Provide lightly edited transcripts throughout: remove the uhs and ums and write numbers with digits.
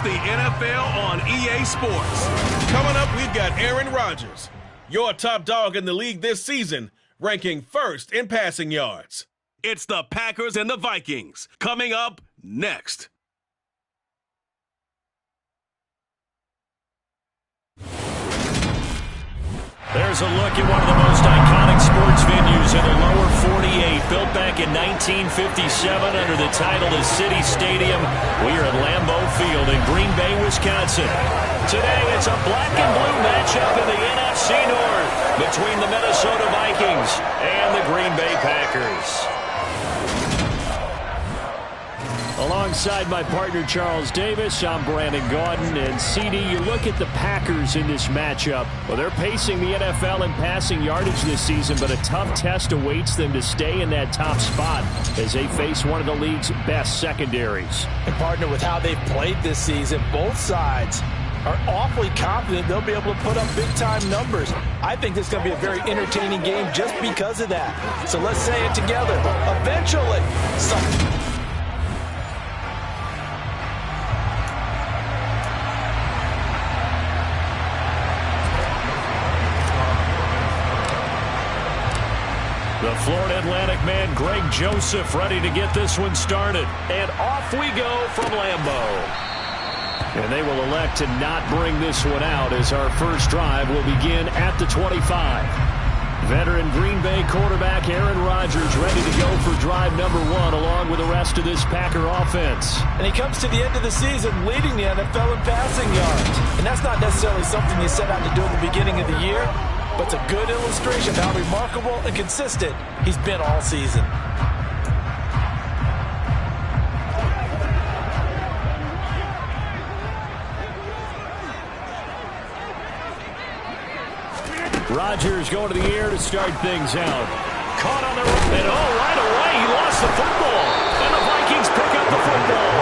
the NFL on EA Sports. Coming up, we've got Aaron Rodgers, your top dog in the league this season, ranking first in passing yards. It's the Packers and the Vikings, coming up next. There's a look at one of the most iconic sports venues in the lower 48, built back in 1957 under the title of City Stadium. We are at Lambeau Field in Green Bay, Wisconsin. Today, it's a black and blue matchup in the NFC North between the Minnesota Vikings and the Green Bay Packers. Alongside my partner, Charles Davis, I'm Brandon Gaudin. And CD, you look at the Packers in this matchup. Well, they're pacing the NFL in passing yardage this season, but a tough test awaits them to stay in that top spot as they face one of the league's best secondaries. And partner, with how they've played this season, both sides are awfully confident they'll be able to put up big-time numbers. I think this is going to be a very entertaining game just because of that. So let's say it together. Eventually, the Florida Atlantic man, Greg Joseph, ready to get this one started. And off we go from Lambeau. And they will elect to not bring this one out as our first drive will begin at the 25. Veteran Green Bay quarterback Aaron Rodgers ready to go for drive number one along with the rest of this Packer offense. And he comes to the end of the season leading the NFL in passing yards. And that's not necessarily something you set out to do at the beginning of the year, but it's a good illustration of how remarkable and consistent he's been all season. Rodgers going to the air to start things out. Caught on the run, and right away he lost the football. And the Vikings pick up the football.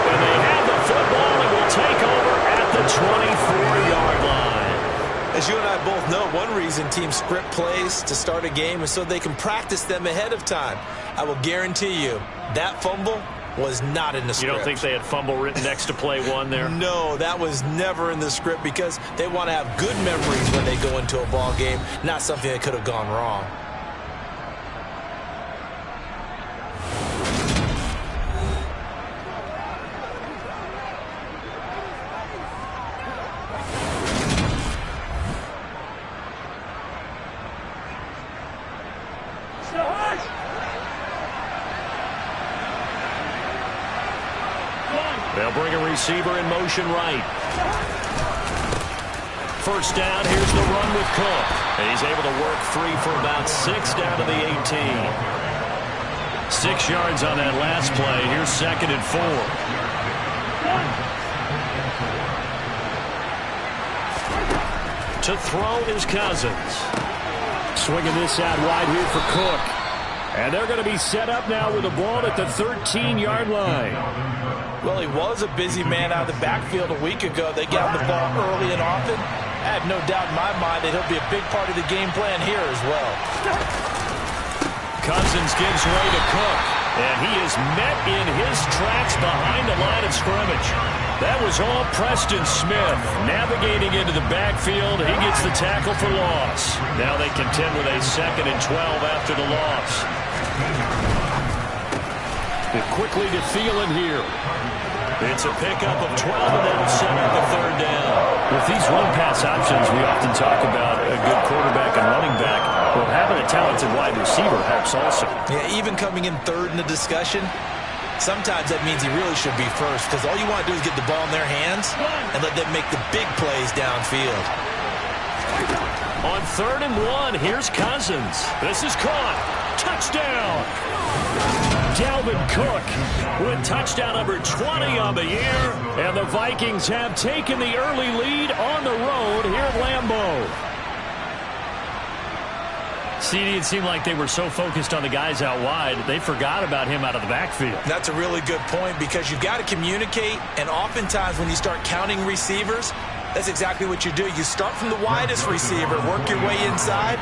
And they have the football and will take over at the 24-yard line. As you and I both know, one reason teams script plays to start a game is so they can practice them ahead of time. I will guarantee you that fumble was not in the script. You don't think they had fumble written next to play one there? No, that was never in the script because they want to have good memories when they go into a ball game, not something that could have gone wrong. They'll bring a receiver in motion right. First down, here's the run with Cook. And he's able to work free for about 6 down to the 18. 6 yards on that last play. Here's 2nd and 4. To throw is Cousins. Swinging this out wide here for Cook. And they're going to be set up now with the ball at the 13-yard line. Well, he was a busy man out of the backfield a week ago. They got the ball early and often. I have no doubt in my mind that he'll be a big part of the game plan here as well. Cousins gives way to Cook. And he is met in his tracks behind the line of scrimmage. That was all Preston Smith. Navigating into the backfield, he gets the tackle for loss. Now they contend with a 2nd and 12 after the loss. And quickly to Thielen here. It's a pickup of 12, and that'll set up the 3rd down. With these run-pass options, we often talk about a good quarterback and running back. Well, having a talented wide receiver helps also. Yeah, even coming in 3rd in the discussion, sometimes that means he really should be first because all you want to do is get the ball in their hands and let them make the big plays downfield. On 3rd and 1, here's Cousins. This is caught. Touchdown. Dalvin Cook with touchdown number 20 on the year. And the Vikings have taken the early lead on the road here at Lambeau. CD, it seemed like they were so focused on the guys out wide, they forgot about him out of the backfield. That's a really good point because you've got to communicate, and oftentimes when you start counting receivers, that's exactly what you do. You start from the widest receiver, work your way inside.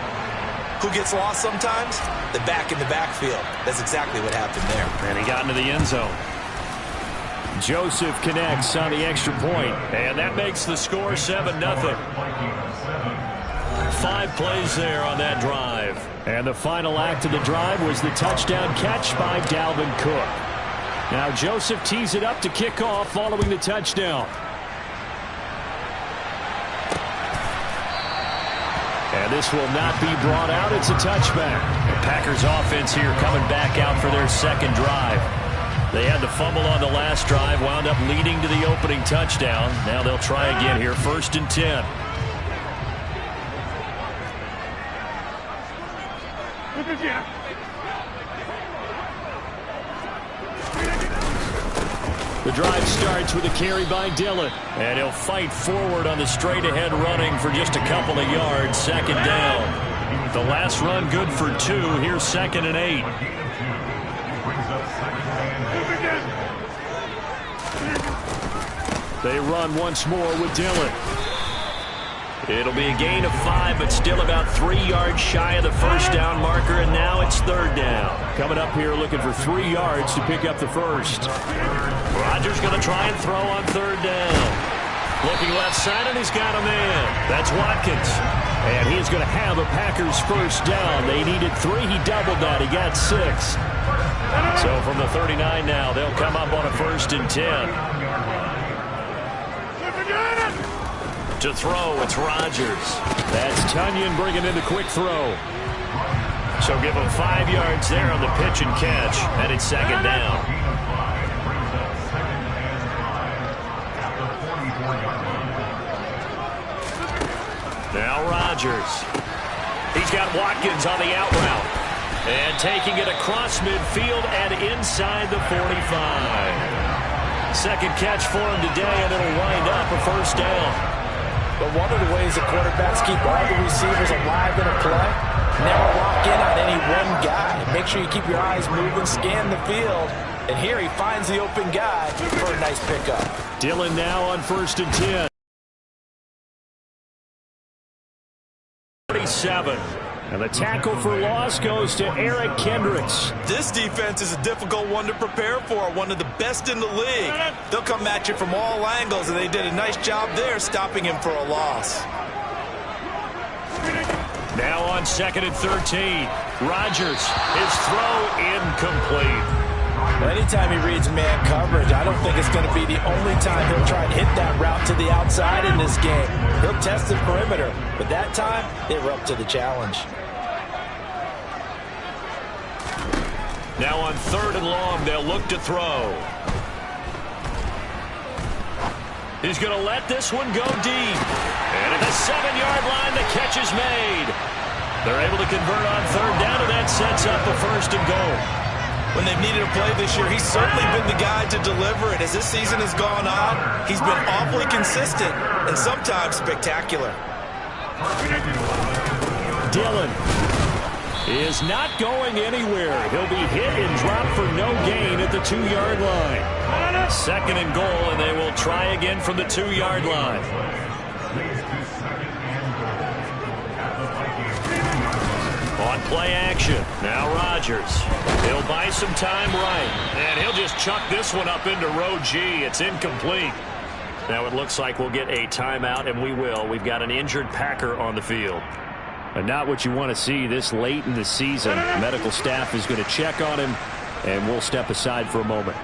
Who gets lost sometimes? The back in the backfield. That's exactly what happened there. And he got into the end zone. Joseph connects on the extra point, and that makes the score 7-0. 5 plays there on that drive. And the final act of the drive was the touchdown catch by Dalvin Cook. Now Joseph tees it up to kick off following the touchdown. And this will not be brought out. It's a touchback. The Packers offense here coming back out for their second drive. They had the fumble on the last drive, wound up leading to the opening touchdown. Now they'll try again here, 1st and 10. The drive starts with a carry by Dillon. And he'll fight forward on the straight-ahead running for just a couple of yards. 2nd down. The last run good for 2. Here's 2nd and 8. They run once more with Dillon. It'll be a gain of 5, but still about 3 yards shy of the first down marker, and now it's 3rd down. Coming up here looking for 3 yards to pick up the first. Rodgers going to try and throw on 3rd down. Looking left side, and he's got a man. That's Watkins. And he's going to have a Packers first down. They needed 3. He doubled that. He got 6. So from the 39 now, they'll come up on a 1st and 10. To throw, it's Rodgers. That's Tunyon bringing in the quick throw. So give him 5 yards there on the pitch and catch, and it's 2nd down. Now Rodgers. He's got Watkins on the out route. And taking it across midfield and inside the 45. Second catch for him today, and it'll wind up a first down. But one of the ways the quarterbacks keep all the receivers alive in a play, never lock in on any one guy. Make sure you keep your eyes moving, scan the field. And here he finds the open guy for a nice pickup. Dillon now on 1st and 10. 47. And the tackle for loss goes to Eric Kendricks. This defense is a difficult one to prepare for, one of the best in the league. They'll come at you from all angles, and they did a nice job there stopping him for a loss. Now on 2nd and 13. Rodgers, his throw incomplete. Anytime he reads man coverage, I don't think it's going to be the only time he'll try and hit that route to the outside in this game. He'll test the perimeter, but that time, they were up to the challenge. Now on 3rd and long, they'll look to throw. He's going to let this one go deep. And at the 7-yard line, the catch is made. They're able to convert on 3rd down, and that sets up a 1st and goal. When they've needed a play this year, he's certainly been the guy to deliver it. As this season has gone on, he's been awfully consistent and sometimes spectacular. Dillon is not going anywhere. He'll be hit and dropped for no gain at the 2-yard line. 2nd and goal, and they will try again from the 2-yard line. On play action, now Rodgers. He'll buy some time right, and he'll just chuck this one up into row G. It's incomplete. Now it looks like we'll get a timeout, and we will. We've got an injured Packer on the field. And not what you want to see this late in the season. Medical staff is going to check on him, and we'll step aside for a moment.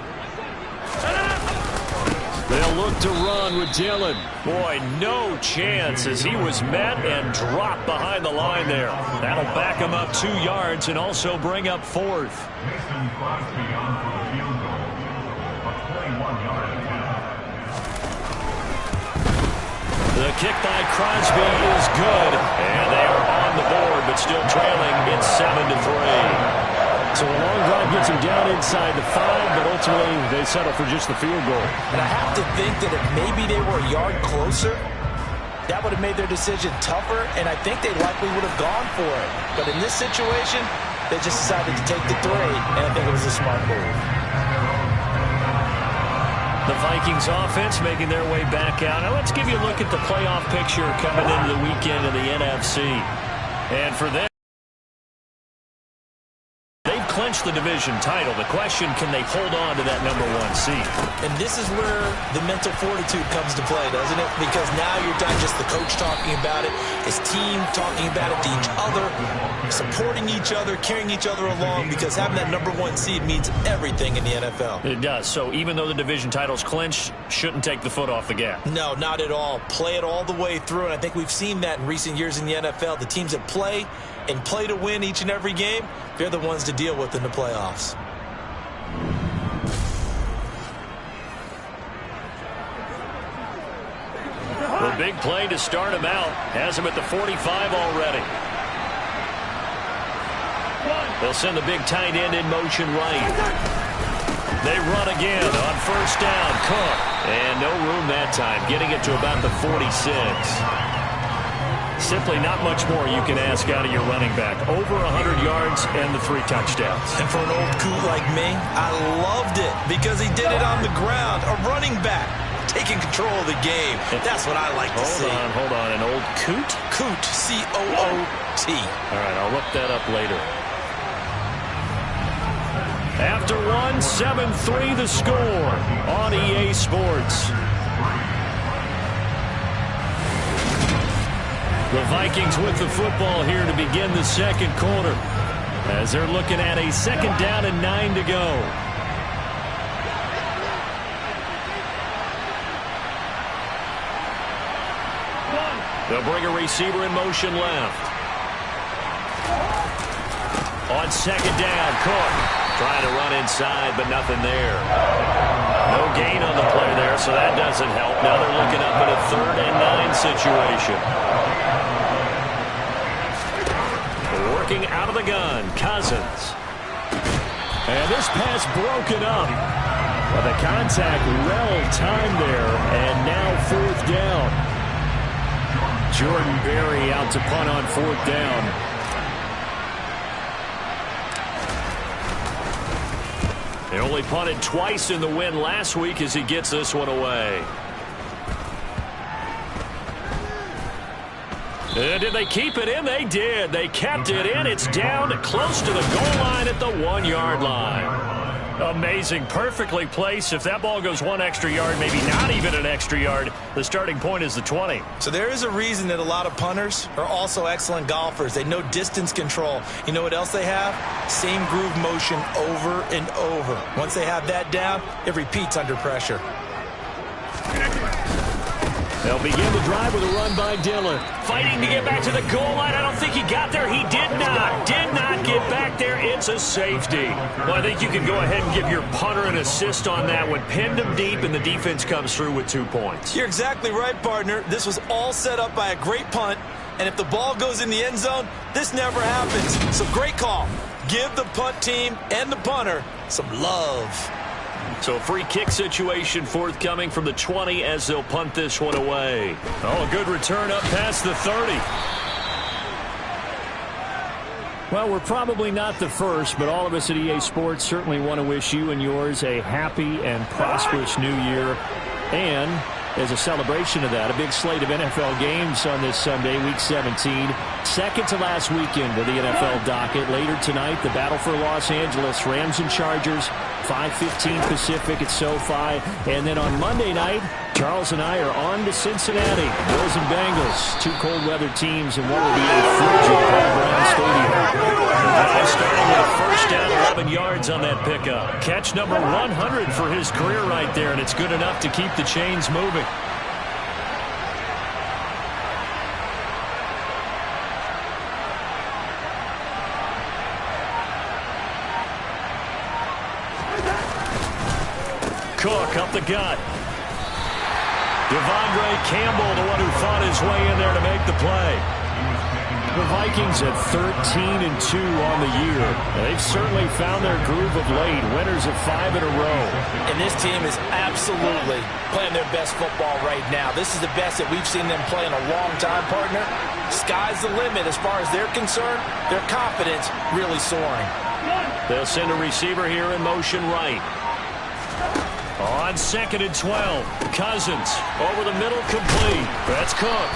They'll look to run with Dillon. Boy, no chance as he was met and dropped behind the line there. That'll back him up 2 yards and also bring up 4th. The kick by Crosby is good, and they are on the board, but still trailing. It's 7-3. So a long drive gets him down inside the 5, but ultimately they settle for just the field goal. And I have to think that if maybe they were a yard closer, that would have made their decision tougher, and I think they likely would have gone for it. But in this situation, they just decided to take the 3, and I think it was a smart move. The Vikings offense making their way back out. Now let's give you a look at the playoff picture coming into the weekend in the NFC. And for them, clinched the division title. The question, can they hold on to that number 1 seed? And this is where the mental fortitude comes to play, doesn't it? Because now you're not just the coach talking about it, his team talking about it to each other, supporting each other, carrying each other along, because having that number 1 seed means everything in the NFL. It does. So even though the division title's clinched, shouldn't take the foot off the gas. No, not at all. Play it all the way through, and I think we've seen that in recent years in the NFL. The teams that play and play to win each and every game, they're the ones to deal with in the playoffs. A big play to start him out. Has him at the 45 already. They'll send the big tight end in motion right. They run again on first down. Cook. And no room that time. Getting it to about the 46. Simply not much more you can ask out of your running back. Over 100 yards and the 3 touchdowns. And for an old coot like me, I loved it because he did it on the ground. A running back taking control of the game. That's what I like to see. Hold on. An old coot? Coot. C-O-O-T. All right, I'll look that up later. After 1, 7-3 the score on EA Sports. The Vikings with the football here to begin the second quarter, as they're looking at a 2nd down and 9 to go. They'll bring a receiver in motion left. On 2nd down, Cook trying to run inside, but nothing there. No gain on the play there, so that doesn't help. Now they're looking up at a 3rd and 9 situation. Working out of the gun, Cousins. And this pass broken up. But the contact well timed there, and now 4th down. Jordan Berry out to punt on 4th down. They only punted twice in the win last week as he gets this one away. Did they keep it in? They did. They kept it in. It's down close to the goal line at the 1-yard line. Amazing. Perfectly placed. If that ball goes 1 extra yard, maybe not even an extra yard, the starting point is the 20. So there is a reason that a lot of punters are also excellent golfers. They know distance control. You know what else they have? Same groove motion over and over. Once they have that down, it repeats under pressure. They'll begin the drive with a run by Dillon. Fighting to get back to the goal line. I don't think he got there. He did not. Did not get back there. It's a safety. Well, I think you can go ahead and give your punter an assist on that one. Pinned him deep, and the defense comes through with 2 points. You're exactly right, partner. This was all set up by a great punt. And if the ball goes in the end zone, this never happens. So great call. Give the punt team and the punter some love. So a free kick situation forthcoming from the 20 as they'll punt this one away. Oh, a good return up past the 30. Well, we're probably not the first, but all of us at EA Sports certainly want to wish you and yours a happy and prosperous new year. And as a celebration of that, a big slate of NFL games on this Sunday, Week 17. Second to last weekend of the NFL docket. Later tonight, the battle for Los Angeles, Rams and Chargers, 5:15 Pacific at SoFi. And then on Monday night, Charles and I are on to Cincinnati. Bills and Bengals, 2 cold weather teams in what will be a frigid Paul Brown Stadium. Now starting with a first down, 11 yards on that pickup. Catch number 100 for his career right there, and it's good enough to keep the chains moving. Cook up the gut. Devondre Campbell, the one who fought his way in there to make the play. The Vikings at 13-2 on the year. They've certainly found their groove of late. Winners of 5 in a row. And this team is absolutely playing their best football right now. This is the best that we've seen them play in a long time, partner. Sky's the limit as far as they're concerned. Their confidence really soaring. They'll send a receiver here in motion right. On 2nd and 12, Cousins over the middle, complete. That's Cook.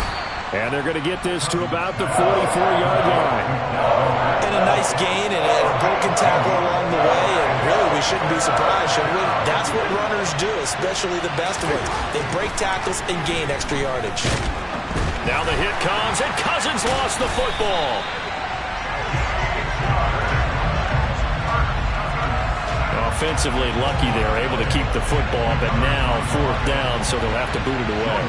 And they're going to get this to about the 44-yard line. And a nice gain and a broken tackle along the way, and really we shouldn't be surprised, should we? That's what runners do, especially the best ones. They break tackles and gain extra yardage. Now the hit comes, and Cousins lost the football. Offensively lucky they're able to keep the football, but now 4th down, so they'll have to boot it away.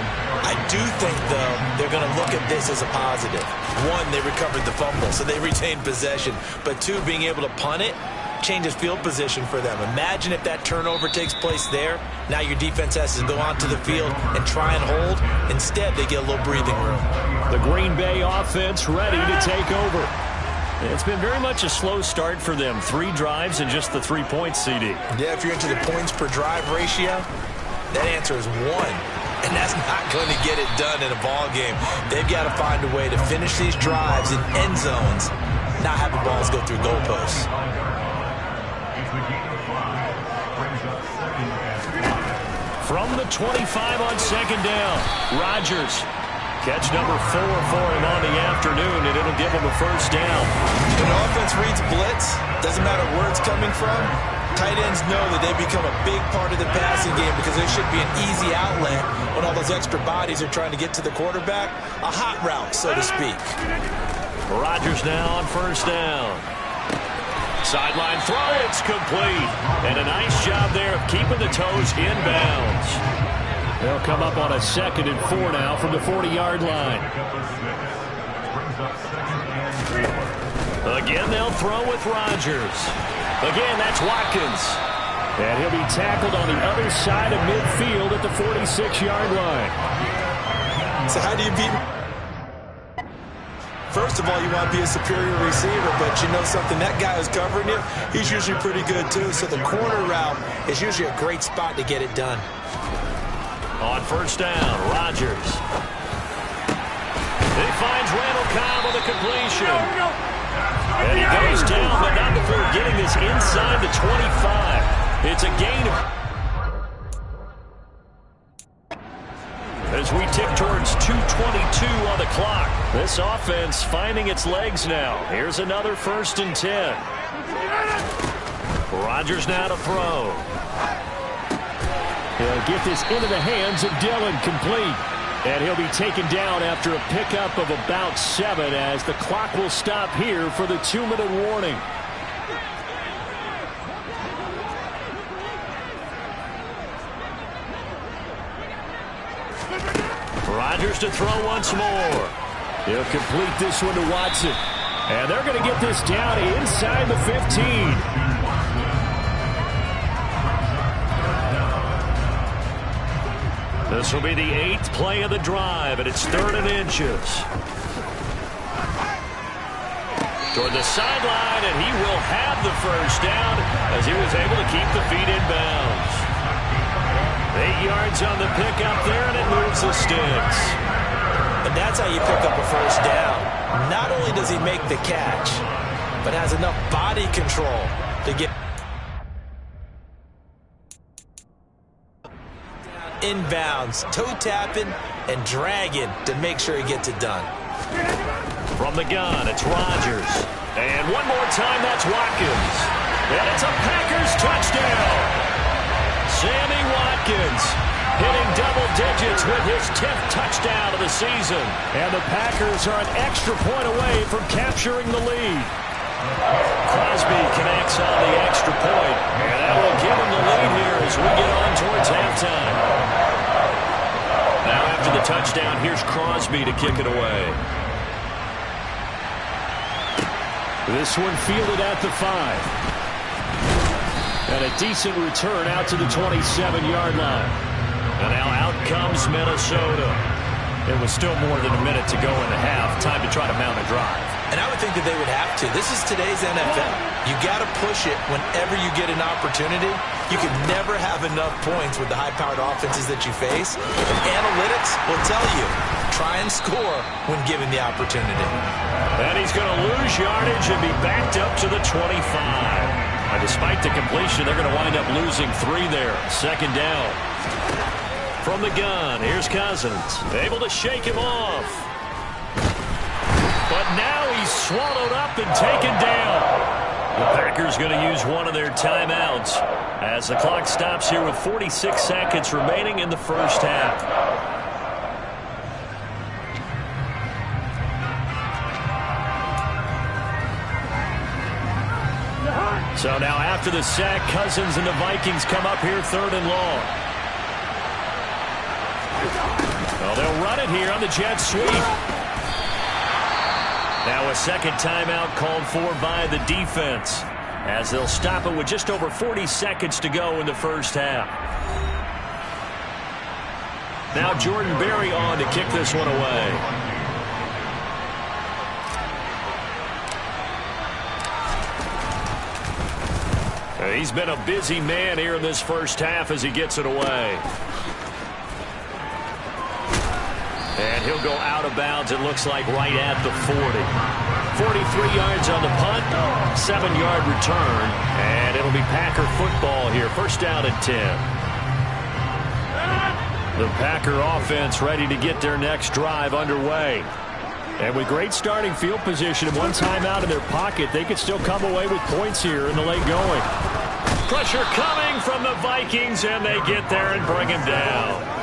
I do think, though, they're going to look at this as a positive. One, they recovered the fumble, so they retained possession. But two, being able to punt it changes field position for them. Imagine if that turnover takes place there. Now your defense has to go onto the field and try and hold. Instead, they get a little breathing room. The Green Bay offense ready to take over. It's been very much a slow start for them. 3 drives and just the 3 points, CD. Yeah, if you're into the points per drive ratio, that answer is 1. And that's not going to get it done in a ball game. They've got to find a way to finish these drives in end zones, not having balls go through goalposts. From the 25 on 2nd down, Rodgers. Catch number 4 for him on the afternoon, and it'll give him a 1st down. When an offense reads blitz, doesn't matter where it's coming from, tight ends know that they become a big part of the passing game because there should be an easy outlet when all those extra bodies are trying to get to the quarterback. A hot route, so to speak. Rodgers now on 1st down. Sideline throw, it's complete. And a nice job there of keeping the toes inbounds. They'll come up on a 2nd and 4 now from the 40-yard line. Again, they'll throw with Rodgers. Again, that's Watkins. And he'll be tackled on the other side of midfield at the 46-yard line. So how do you beat? First of all, you want to be a superior receiver, but you know something, that guy who's covering you, he's usually pretty good too. So the corner route is usually a great spot to get it done. On 1st down, Rodgers. He finds Randall Cobb with a completion. And he goes down, but not before getting this inside the 25. It's a gain as we tick towards 2:22 on the clock. This offense finding its legs now. Here's another 1st and 10. Rodgers now to throw. He'll get this into the hands of Dillon, complete. And he'll be taken down after a pickup of about 7 as the clock will stop here for the 2-minute warning. Rodgers to throw once more. He'll complete this one to Watson. And they're going to get this down inside the 15. This will be the 8th play of the drive, and it's 3rd and inches. Toward the sideline, and he will have the 1st down as he was able to keep the feet in bounds. 8 yards on the pickup there, and it moves the sticks. And that's how you pick up a 1st down. Not only does he make the catch, but has enough body control to get inbounds, toe tapping and dragging to make sure he gets it done. From the gun, it's Rodgers. And one more time, that's Watkins. And it's a Packers touchdown. Sammy Watkins hitting double digits with his 10th touchdown of the season. And the Packers are an extra point away from capturing the lead. Crosby connects on the extra point, and that will give him the lead here as we get on towards halftime. Now after the touchdown, here's Crosby to kick it away. This one fielded at the 5. And a decent return out to the 27-yard line. And now out comes Minnesota. It was still more than a minute to go in the half. Time to try to mount a drive. And I would think that they would have to. This is today's NFL. You got to push it whenever you get an opportunity. You can never have enough points with the high-powered offenses that you face. And analytics will tell you, try and score when given the opportunity. And he's going to lose yardage and be backed up to the 25. And despite the completion, they're going to wind up losing 3 there. 2nd down. From the gun, here's Cousins. Able to shake him off. But now he's swallowed up and taken down. The Packers going to use one of their timeouts as the clock stops here with 46 seconds remaining in the first half. So now after the sack, Cousins and the Vikings come up here 3rd and long. Well, they'll run it here on the jet sweep. Now a second timeout called for by the defense as they'll stop it with just over 40 seconds to go in the first half. Now Jordan Berry on to kick this one away. He's been a busy man here in this first half as he gets it away. And he'll go out of bounds, it looks like, right at the 40. 43 yards on the punt, 7-yard return, and it'll be Packer football here. First down and 10. The Packer offense ready to get their next drive underway. And with great starting field position and one timeout in their pocket, they could still come away with points here in the late going. Pressure coming from the Vikings, and they get there and bring him down.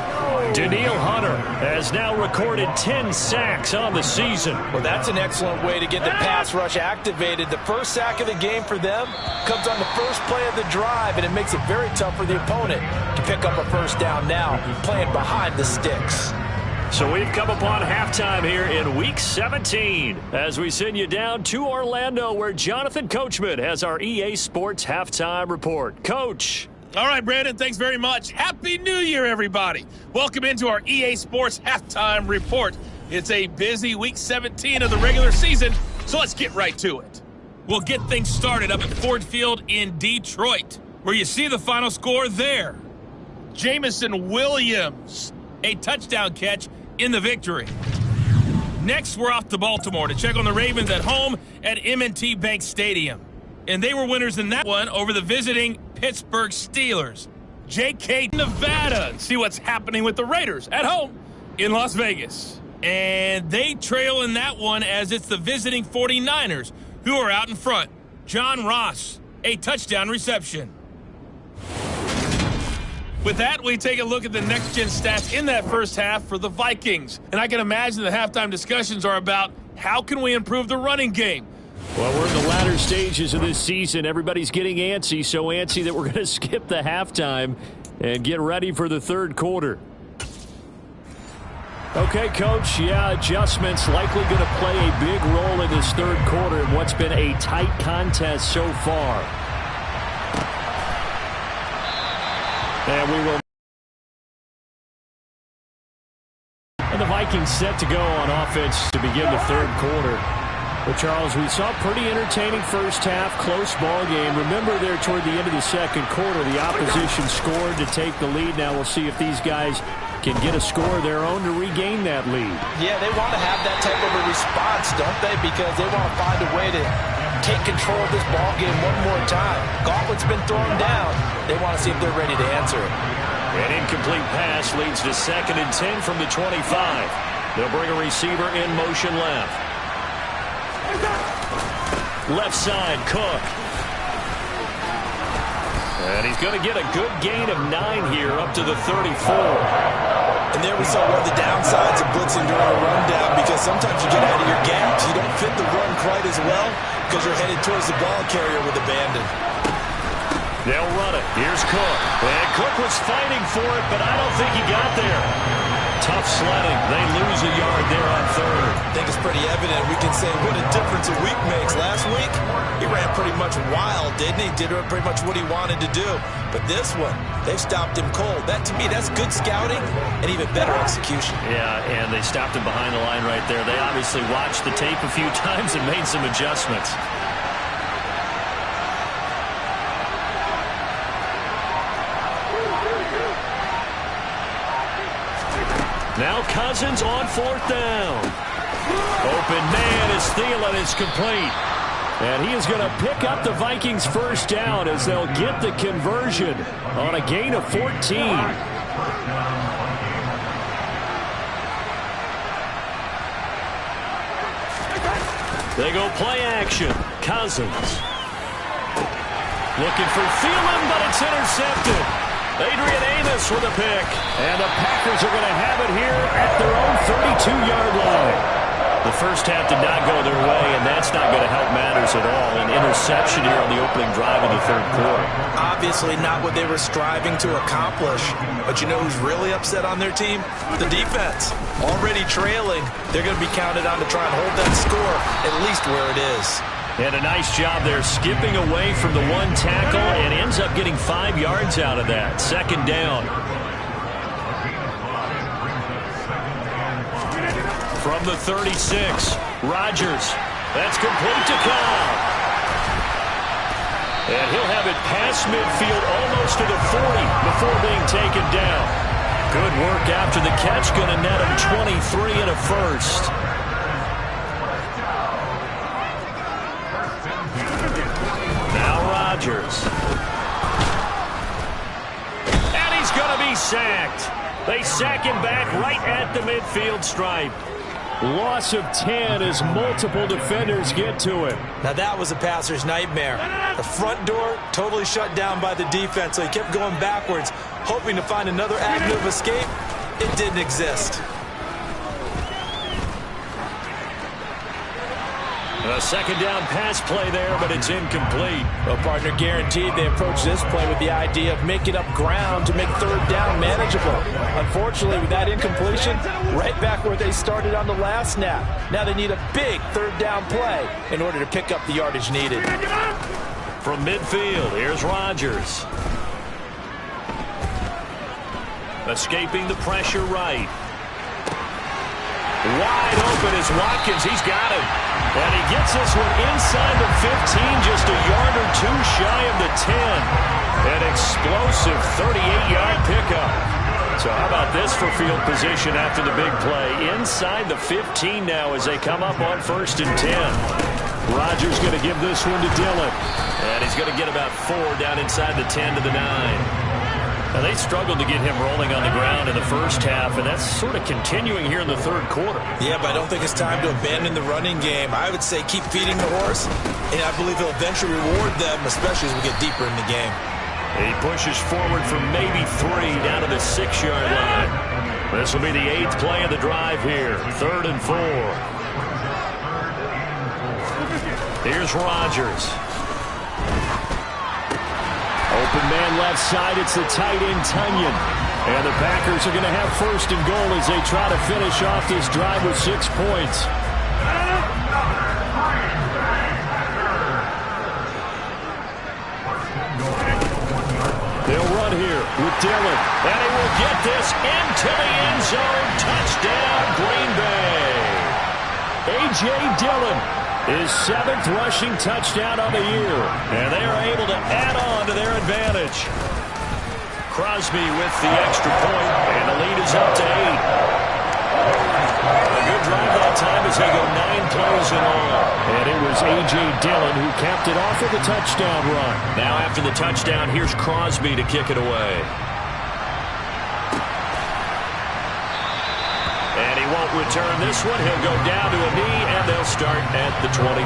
Danielle Hunter has now recorded 10 sacks on the season. Well, that's an excellent way to get the pass rush activated. The first sack of the game for them comes on the first play of the drive, and it makes it very tough for the opponent to pick up a first down now, playing behind the sticks. So we've come upon halftime here in Week 17 as we send you down to Orlando where Jonathan Coachman has our EA Sports Halftime Report. Coach. All right, Brandon, thanks very much. Happy New Year, everybody. Welcome into our EA Sports Halftime Report. It's a busy Week 17 of the regular season, so let's get right to it. We'll get things started up at Ford Field in Detroit, where you see the final score there. Jameson Williams, a touchdown catch in the victory. Next, we're off to Baltimore to check on the Ravens at home at M&T Bank Stadium. And they were winners in that one over the visiting Pittsburgh Steelers. J.K. Nevada. See what's happening with the Raiders at home in Las Vegas. And they trail in that one as it's the visiting 49ers who are out in front. John Ross, a touchdown reception. With that, we take a look at the next-gen stats in that first half for the Vikings. And I can imagine the halftime discussions are about how can we improve the running game. Well, we're in the latter stages of this season. Everybody's getting antsy, so antsy that we're going to skip the halftime and get ready for the third quarter. Okay, Coach, adjustments likely going to play a big role in this third quarter in what's been a tight contest so far. And we will. And the Vikings set to go on offense to begin the third quarter. But, Charles, we saw a pretty entertaining first half, close ball game. Remember there toward the end of the second quarter, the opposition scored to take the lead. Now we'll see if these guys can get a score of their own to regain that lead. Yeah, they want to have that type of a response, don't they? Because they want to find a way to take control of this ball game one more time. Gauntlet's been thrown down. They want to see if they're ready to answer it. An incomplete pass leads to 2nd and 10 from the 25. They'll bring a receiver in motion left. Left side, Cook. And he's going to get a good gain of 9 here up to the 34. And there we saw one of the downsides of blitzing during a rundown, because sometimes you get out of your gaps. You don't fit the run quite as well because you're headed towards the ball carrier with abandon. They'll run it. Here's Cook. And Cook was fighting for it, but I don't think he got there. Tough sledding. They lose a yard there on third. I think it's pretty evident. We can say what a difference a week makes. Last week, he ran pretty much wild, didn't he? Did pretty much what he wanted to do. But this one, they stopped him cold. That, to me, that's good scouting and even better execution. Yeah, and they stopped him behind the line right there. They obviously watched the tape a few times and made some adjustments. Now Cousins on 4th down. Open man is Thielen. It's complete. And he is going to pick up the Vikings first down as they'll get the conversion on a gain of 14. They go play action. Cousins. Looking for Thielen, but it's intercepted. Adrian Amos with a pick. And the Packers are going to have it here at their own 32-yard line. The first half did not go their way, and that's not going to help matters at all. An interception here on the opening drive of the third quarter. Obviously not what they were striving to accomplish. But you know who's really upset on their team? The defense. Already trailing, they're going to be counted on to try and hold that score at least where it is. And a nice job there skipping away from the one tackle and ends up getting 5 yards out of that. Second down. From the 36, Rodgers. That's complete to Cobb. And he'll have it past midfield almost to the 40 before being taken down. Good work after the catch. Going to net him 23 and a first. Now Rodgers. And he's going to be sacked. They sack him back right at the midfield stripe. Loss of 10 as multiple defenders get to it. Now that was a passer's nightmare. The front door totally shut down by the defense, so he kept going backwards, hoping to find another avenue of escape. It didn't exist. A second down pass play there, but it's incomplete. Well, partner, guaranteed they approach this play with the idea of making up ground to make third down manageable. Unfortunately, with that incompletion, right back where they started on the last snap. Now they need a big third down play in order to pick up the yardage needed. From midfield, here's Rodgers. Escaping the pressure right. Wide open is Watkins. He's got him. And he gets this one inside the 15, just a yard or two shy of the 10. An explosive 38-yard pickup. So how about this for field position after the big play? Inside the 15 now as they come up on 1st and 10. Rodgers going to give this one to Dillon. And he's going to get about 4 down inside the 10 to the 9. Now, they struggled to get him rolling on the ground in the first half, and that's sort of continuing here in the third quarter. Yeah, but I don't think it's time to abandon the running game. I would say keep feeding the horse, and I believe he'll eventually reward them, especially as we get deeper in the game. He pushes forward for maybe 3 down to the 6-yard line. This will be the 8th play of the drive here, 3rd and 4. Here's Rodgers. Open man left side, it's the tight end Tunyon. And the Packers are going to have 1st and goal as they try to finish off this drive with 6 points. They'll run here with Dillon. And he will get this into the end zone. Touchdown, Green Bay. A.J. Dillon. His 7th rushing touchdown on the year. And they are able to add on to their advantage. Crosby with the extra point, and the lead is up to 8. A good drive that time as they go 9 plays in all. And it was A.J. Dillon who capped it off with a touchdown run. Now after the touchdown, here's Crosby to kick it away. And he won't return this one. He'll go down to a knee, and they'll start at the 25.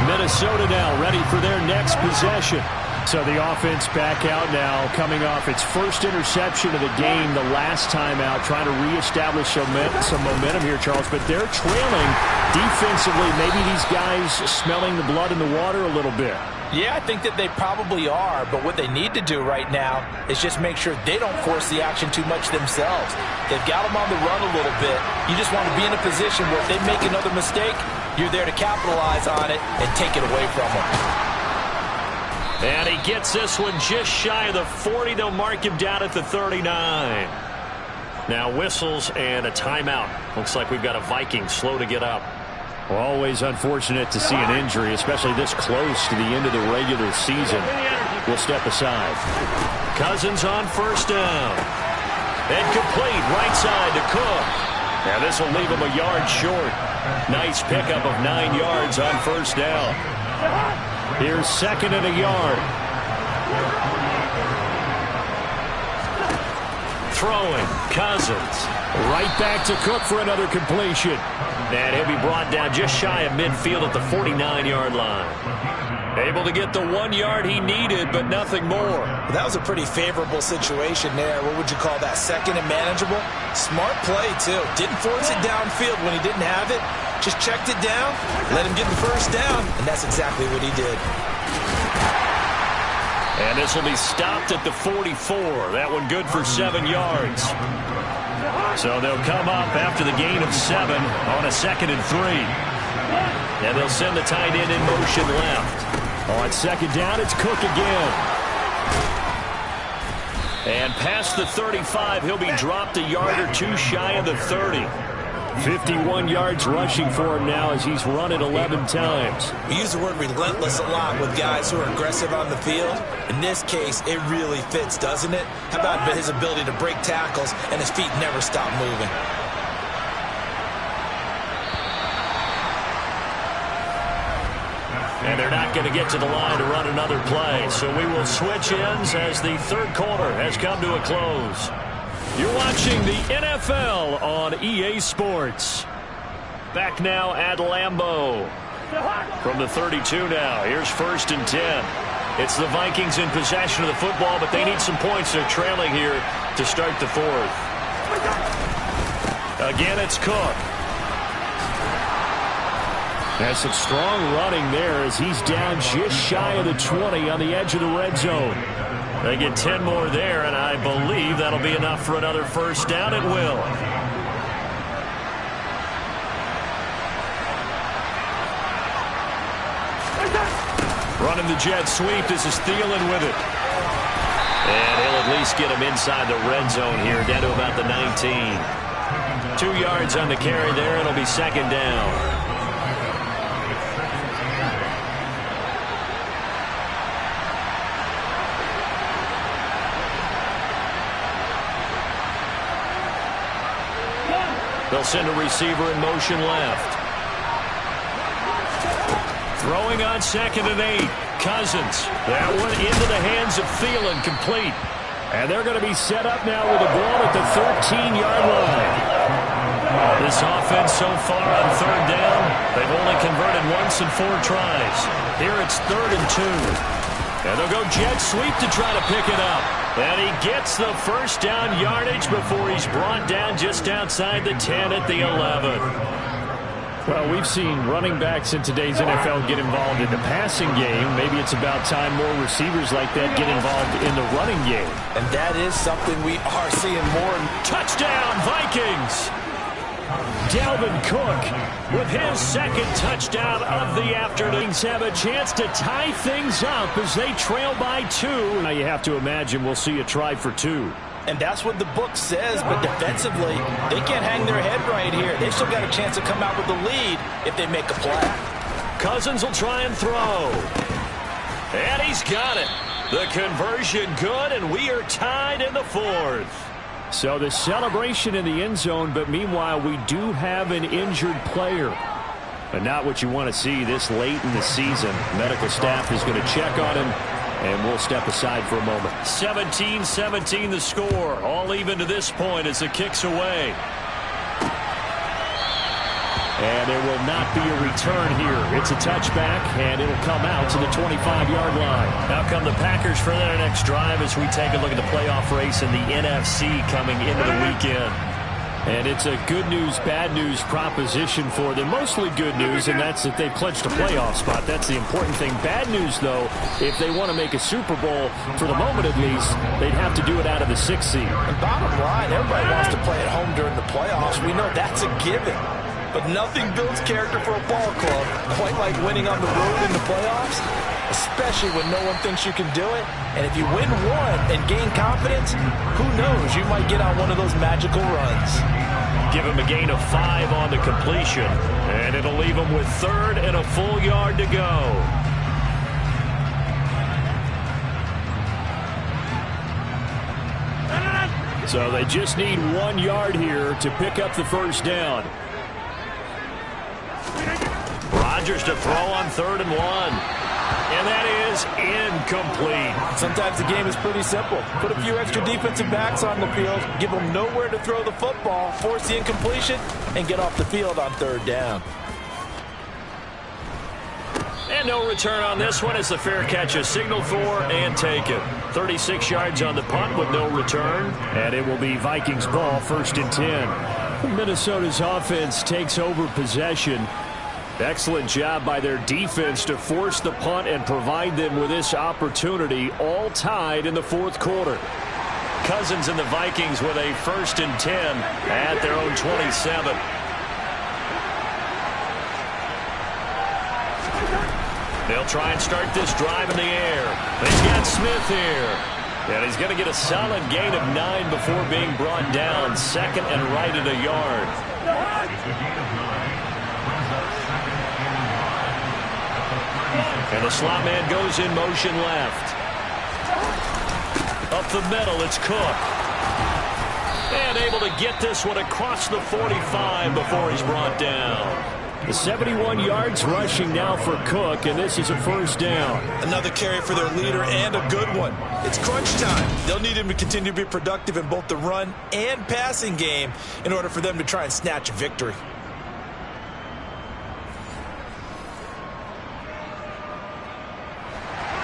Minnesota now ready for their next possession. So the offense back out now, coming off its first interception of the game the last time out, trying to reestablish some momentum here, Charles. But they're trailing defensively. Maybe these guys smelling the blood in the water a little bit. Yeah, I think that they probably are, but what they need to do right now is just make sure they don't force the action too much themselves. They've got them on the run a little bit. You just want to be in a position where if they make another mistake, you're there to capitalize on it and take it away from them. And he gets this one just shy of the 40. They'll mark him down at the 39. Now whistles and a timeout. Looks like we've got a Viking slow to get up. Well, always unfortunate to see an injury, especially this close to the end of the regular season. We'll step aside. Cousins on 1st down. And complete right side to Cook. Now this will leave him a yard short. Nice pickup of 9 yards on 1st down. Here's 2nd and a yard. Throwing, Cousins. Right back to Cook for another completion. And he'll be brought down just shy of midfield at the 49-yard line. Able to get the 1 yard he needed, but nothing more. That was a pretty favorable situation there. What would you call that? Second and manageable? Smart play, too. Didn't force it downfield when he didn't have it. Just checked it down, let him get the first down, and that's exactly what he did. And this will be stopped at the 44. That one good for 7 yards. So they'll come up after the gain of 7 on a 2nd and 3. And they'll send the tight end in motion left. On 2nd down, it's Cook again. And past the 35, he'll be dropped a yard or two shy of the 30. 51 yards rushing for him now as he's run it 11 times. We use the word relentless a lot with guys who are aggressive on the field. In this case, it really fits, doesn't it? How about his ability to break tackles and his feet never stop moving? And they're not going to get to the line to run another play. So we will switch ends as the third quarter has come to a close. You're watching the NFL on EA Sports. Back now at Lambeau. From the 32 now. Here's 1st and 10. It's the Vikings in possession of the football, but they need some points. They're trailing here to start the 4th. Again, it's Cook. Has some strong running there as he's down just shy of the 20 on the edge of the red zone. They get 10 more there, and I believe that'll be enough for another first down. It will. Running the jet sweep. This is Thielen with it. And he'll at least get him inside the red zone here, down to about the 19. 2 yards on the carry there, and it'll be 2nd down. They'll send a receiver in motion left. Throwing on 2nd and 8. Cousins. That one into the hands of Thielen, complete. And they're going to be set up now with a ball at the 13-yard line. This offense so far on 3rd down, they've only converted once in 4 tries. Here it's 3rd and 2. And they'll go jet sweep to try to pick it up. And he gets the first down yardage before he's brought down just outside the 10 at the 11. Well, we've seen running backs in today's NFL get involved in the passing game. Maybe it's about time more receivers like that get involved in the running game. And that is something we are seeing more. Touchdown, Vikings! Dalvin Cook with his 2nd touchdown of the afternoon. Have a chance to tie things up as they trail by 2. Now you have to imagine we'll see a try for 2. And that's what the book says, but defensively, they can't hang their head right here. They've still got a chance to come out with the lead if they make a play. Cousins will try and throw. And he's got it. The conversion good, and we are tied in the 4th. So the celebration in the end zone, but meanwhile, we do have an injured player. But not what you want to see this late in the season. Medical staff is going to check on him, and we'll step aside for a moment. 17-17 the score. All even to this point as the kick's away. And there will not be a return here. It's a touchback, and it'll come out to the 25-yard line. Now come the Packers for their next drive as we take a look at the playoff race in the NFC coming into the weekend. And it's a good news, bad news proposition for them. Mostly good news, and that's that they've clinched a playoff spot. That's the important thing. Bad news, though, if they want to make a Super Bowl, for the moment at least, they'd have to do it out of the 6th seed. And bottom line, everybody wants to play at home during the playoffs. We know that's a given. But nothing builds character for a ball club quite like winning on the road in the playoffs, especially when no one thinks you can do it. And if you win one and gain confidence, who knows, you might get on one of those magical runs. Give him a gain of 5 on the completion, and it'll leave him with 3rd and a full yard to go. So they just need 1 yard here to pick up the first down. Rodgers to throw on 3rd and 1. And that is incomplete. Sometimes the game is pretty simple. Put a few extra defensive backs on the field, give them nowhere to throw the football, force the incompletion, and get off the field on third down. And no return on this one as the fair catch is signaled for and taken. 36 yards on the punt with no return. And it will be Vikings ball, 1st and 10. Minnesota's offense takes over possession. Excellent job by their defense to force the punt and provide them with this opportunity, all tied in the 4th quarter. Cousins and the Vikings with a 1st and 10 at their own 27. They'll try and start this drive in the air. He's got Smith here. And he's going to get a solid gain of 9 before being brought down. 2nd and right at a yard. And the slot man goes in motion left. Up the middle, it's Cook. And able to get this one across the 45 before he's brought down. The 71 yards rushing now for Cook, and this is a 1st down. Another carry for their leader and a good one. It's crunch time. They'll need him to continue to be productive in both the run and passing game in order for them to try and snatch a victory.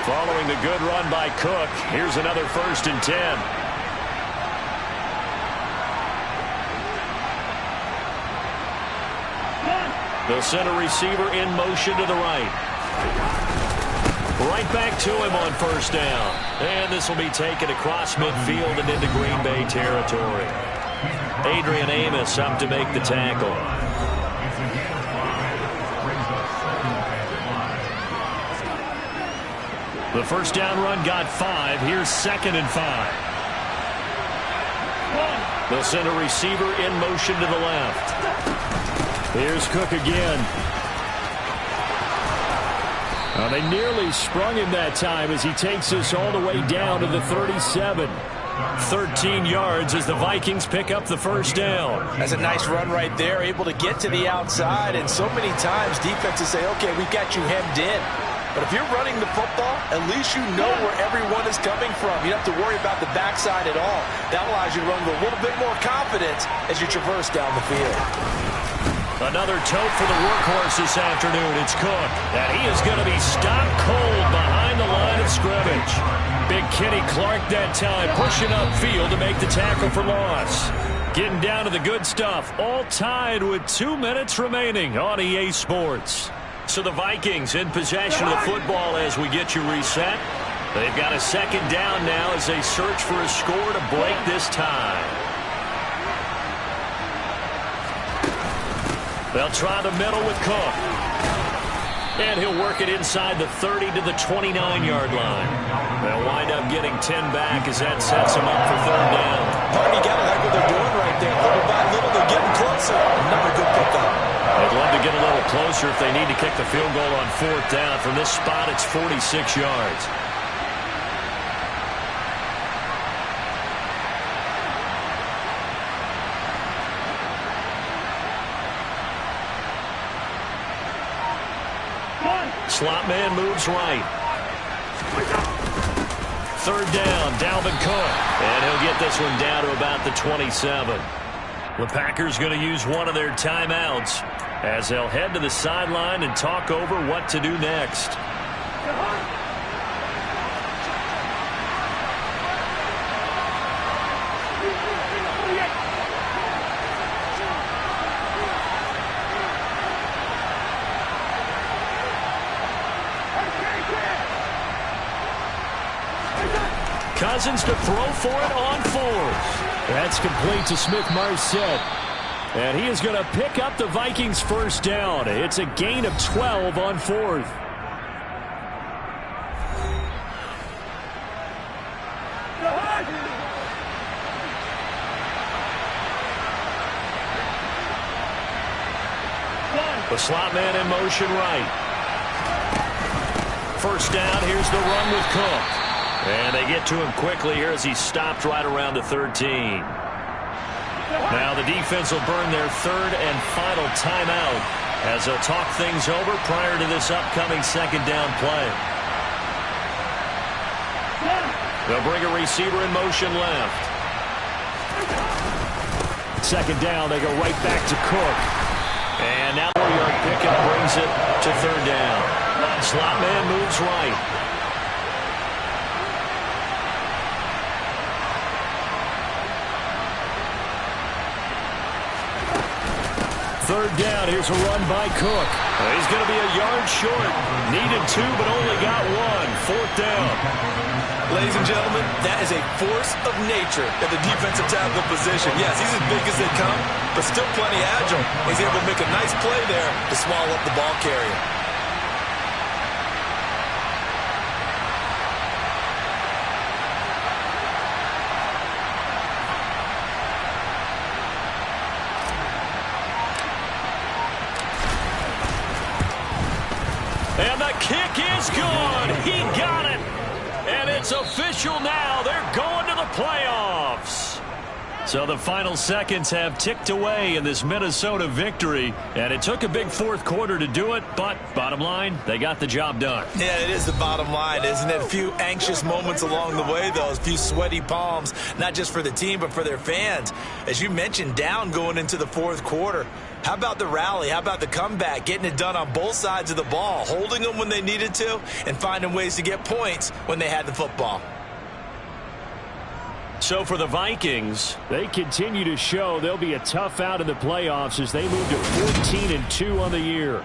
Following the good run by Cook, here's another 1st and 10. The center receiver in motion to the right. Right back to him on 1st down. And this will be taken across midfield and into Green Bay territory. Adrian Amos up to make the tackle. The 1st down run got 5. Here's 2nd and 5. The center receiver in motion to the left. Here's Cook again. They nearly sprung him that time as he takes this all the way down to the 37. 13 yards as the Vikings pick up the 1st down. That's a nice run right there, able to get to the outside. And so many times defenses say, okay, we've got you hemmed in. But if you're running the football, at least you know where everyone is coming from. You don't have to worry about the backside at all. That allows you to run with a little bit more confidence as you traverse down the field. Another tote for the workhorse this afternoon. It's Cook. And he is going to be stopped cold behind the line of scrimmage. Big Kenny Clark that time pushing upfield to make the tackle for loss. Getting down to the good stuff. All tied with 2 minutes remaining on EA Sports. So the Vikings in possession of the football as we get you reset. They've got a 2nd down now as they search for a score to break this tie. They'll try the middle with Cook. And he'll work it inside the 30 to the 29-yard line. They'll wind up getting 10 back as that sets them up for 3rd down. You got to like what they're doing right there. Little by little, they're getting closer. Another good pickup. I'd love to get a little closer if they need to kick the field goal on 4th down. From this spot, it's 46 yards. Slot man moves right. 3rd down, Dalvin Cook. And he'll get this one down to about the 27. The Packers going to use one of their timeouts as they'll head to the sideline and talk over what to do next. Cousins to throw for it on 4th. That's complete to Smith-Marset. And he is going to pick up the Vikings' 1st down. It's a gain of 12 on 4th. The slot man in motion right. 1st down, here's the run with Cook. And they get to him quickly here as he's stopped right around the 13. Now the defense will burn their 3rd and final timeout as they'll talk things over prior to this upcoming 2nd down play. They'll bring a receiver in motion left. Second down, they go right back to Cook. And now 4-yard pickup brings it to third down. Slot man moves right. Third down, here's a run by Cook. He's going to be a yard short. Needed 2, but only got 1. Fourth down. Ladies and gentlemen, that is a force of nature at the defensive tackle position. Yes, he's as big as they come, but still plenty agile. He's able to make a nice play there to swallow up the ball carrier. And the kick is good. He got it. And it's official now. They're going to the playoffs. So the final seconds have ticked away in this Minnesota victory. And it took a big fourth quarter to do it. But bottom line, they got the job done. Yeah, it is the bottom line, isn't it? A few anxious moments along the way, though. A few sweaty palms, not just for the team, but for their fans. As you mentioned, down going into the fourth quarter. How about the rally? How about the comeback? Getting it done on both sides of the ball, holding them when they needed to, and finding ways to get points when they had the football. So for the Vikings, they continue to show they'll be a tough out in the playoffs as they move to 14-2 on the year.